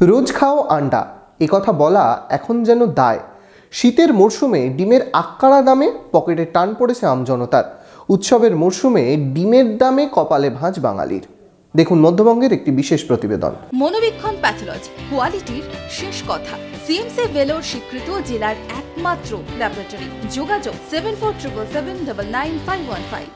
রোজ খাও আন্ডা কথা বলা এখন যেন দায়। শীতের মরশুমে ডিমের আক্কারা দামে পকেটে টান পড়েছে আমজনতার। উৎসবের মরশুমে ডিমের দামে কপালে ভাঁজ বাঙালির। দেখুন মধ্যবঙ্গের একটি বিশেষ প্রতিবেদন। মনোবীক্ষণ প্যাথোলজি, কোয়ালিটির শেষ কথা। সিএমসি ভেলোর স্বীকৃত জেলার একমাত্র ল্যাবরেটরি। যোগাযোগ 7477799515।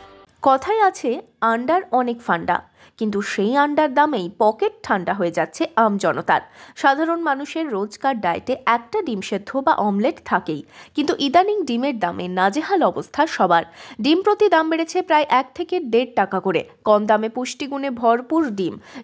কথায় আছে আন্ডার অনেক ফান্ডা, কিন্তু সেই আন্ডার দামেই পকেট ঠান্ডা হয়ে যাচ্ছে আমজনতার। সাধারণ মানুষের রোজকার ডায়েটে একটা ডিম সেদ্ধ বা অমলেট থাকেই, কিন্তু ইদানিং ডিমের দামে নাজেহাল অবস্থা সবার। ডিম প্রতি দাম বেড়েছে প্রায় 1 থেকে 1.5 টাকা করে। কম দামে পুষ্টিগুণে ভরপুর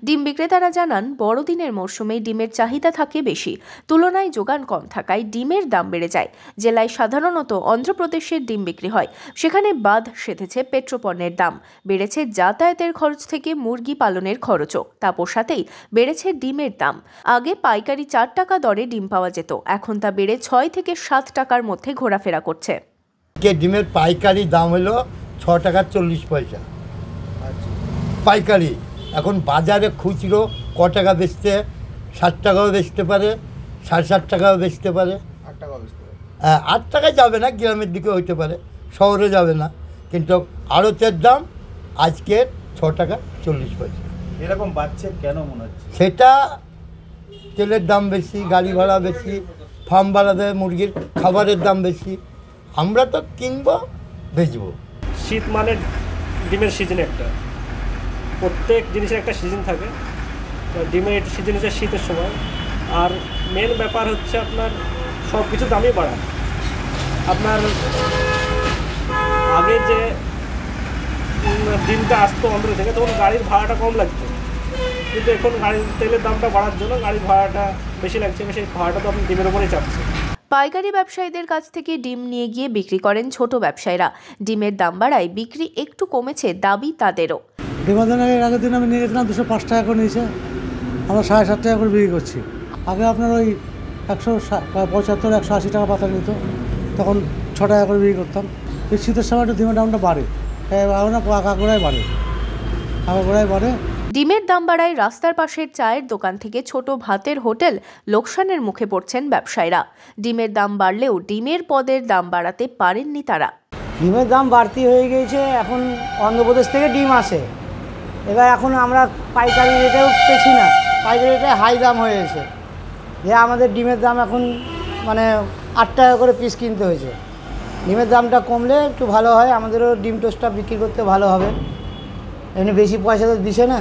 ডিম বিক্রেতারা জানান, বড়দিনের মরশুমে ডিমের চাহিদা থাকে বেশি, তুলনায় যোগান কম থাকায় ডিমের দাম বেড়ে যায়। জেলায় সাধারণত অন্ধ্রপ্রদেশের ডিম বিক্রি হয়, সেখানে বাদ সেধেছে পেট্রোপণ্যের দাম, বেড়েছে যাতায়াতের খরচ থেকে মুরগি পালনের খরচও। তারপর সাথেই বেড়েছে ডিমের দাম। আগে পাইকারি 4 টাকা দরে ডিম পাওয়া যেত, এখন তা বেড়ে 6 থেকে 7 টাকার মধ্যে ঘোরাফেরা করছে। ডিমের পাইকারি দাম হলো 6 টাকা 40 পয়সা পাইকারি। এখন বাজারে খুচরো ক টাকা বেচতে, 7 টাকাও বেচতে পারে, 7.5 টাকাও বেচতে পারে, 8 টাকায় যাবে না, গ্রামের দিকে হইতে পারে, শহরে যাবে না। কিন্তু আড়তের দাম আজকে 6 টাকা 40 পয়সা। এরকম বাড়ছে কেন মনে হচ্ছে? সেটা তেলের দাম বেশি, গাড়ি ভাড়া বেশি, ফার্ম ভাড়া দেয়, মুরগির খাবারের দাম বেশি। আমরা তো কিনবো বেচবো। শীত মানে ডিমের সিজন, একটা প্রত্যেক জিনিসের একটা সিজন থাকে। ডিমের একটা সিজন হচ্ছে শীতের সময়। আর মেন ব্যাপার হচ্ছে আপনার সব কিছু দামই বাড়া। আপনার আগে যে ডিমটা আসতো অন্ধ্র থেকে, তখন গাড়ির ভাড়াটা কম লাগতো, কিন্তু এখন গাড়ির তেলের দামটা বাড়ার জন্য গাড়ির ভাড়াটা বেশি লাগছে। সেই ভাড়াটা তো আপনি ডিমের উপরেই চাপছে। পাইকারি ব্যবসায়ীদের কাছ থেকে ডিম নিয়ে গিয়ে বিক্রি করেন ছোট ব্যবসায়ীরা। ডিমের দাম বাড়ায় বিক্রি একটু কমেছে, দাবি তাদেরও। ডিমাদানের আগের দিন আমি নিয়ে গেছিলাম 205 টাকা করে নিয়েছে, আমরা 7.5 টাকা করে বিক্রি করছি। আগে আপনার ওই 175 180 টাকা পাতা নিত, তখন 6 টাকা করে বিক্রি করতাম। এই শীতের সময় একটু ডিমের দামটা বাড়ে, আগাগোড়ায় বাড়ে। ডিমের দাম বাড়ায় রাস্তার পাশের চায়ের দোকান থেকে ছোট ভাতের হোটেল লোকসানের মুখে পড়ছেন ব্যবসায়ীরা। ডিমের দাম বাড়লেও ডিমের পদের দাম বাড়াতে পারেননি তারা। ডিমের দাম বাড়তি হয়ে গিয়েছে, এখন অন্ধ্রপ্রদেশ থেকে ডিম আসে। এবার এখন আমরা পাইকারি রেটেও পেছি না, পাইকারি রেটে হাই দাম হয়ে গেছে, যে আমাদের ডিমের দাম এখন মানে 8 টাকা করে পিস কিনতে হয়েছে। ডিমের দামটা কমলে একটু ভালো হয়, আমাদেরও ডিম টোস্টটা বিক্রি করতে ভালো হবে। এমনি বেশি পয়সা তো দিছে না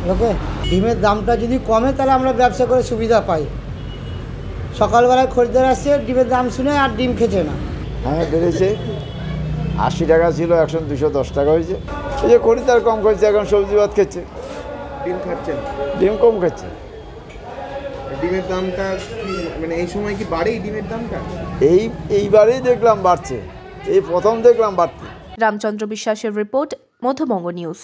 লোকে। ডিমের দামটা যদি কমে তাহলে আমরা ব্যবসা করে সুবিধা পাই। সকালবেলায় খরিদ্দার আসছে, ডিমের দাম শুনে আর ডিম খেছে না। হ্যাঁ বেড়েছে, 80 টাকা ছিল, এখন 210 টাকা হয়েছে। এই যে খরিদ্দার কম করছে, এখন সবজি ভাত খেচ্ছে, ডিম খাচ্ছেন, ডিম কম খাচ্ছে। ডিমের দামটা মানে এই সময় কি বাড়েই ডিমের দামটা? এইবারেই দেখলাম বাড়ছে, এই প্রথম দেখলাম বাড়তে। রামচন্দ্র বিশ্বাসের রিপোর্ট, মধ্যবঙ্গ নিউজ।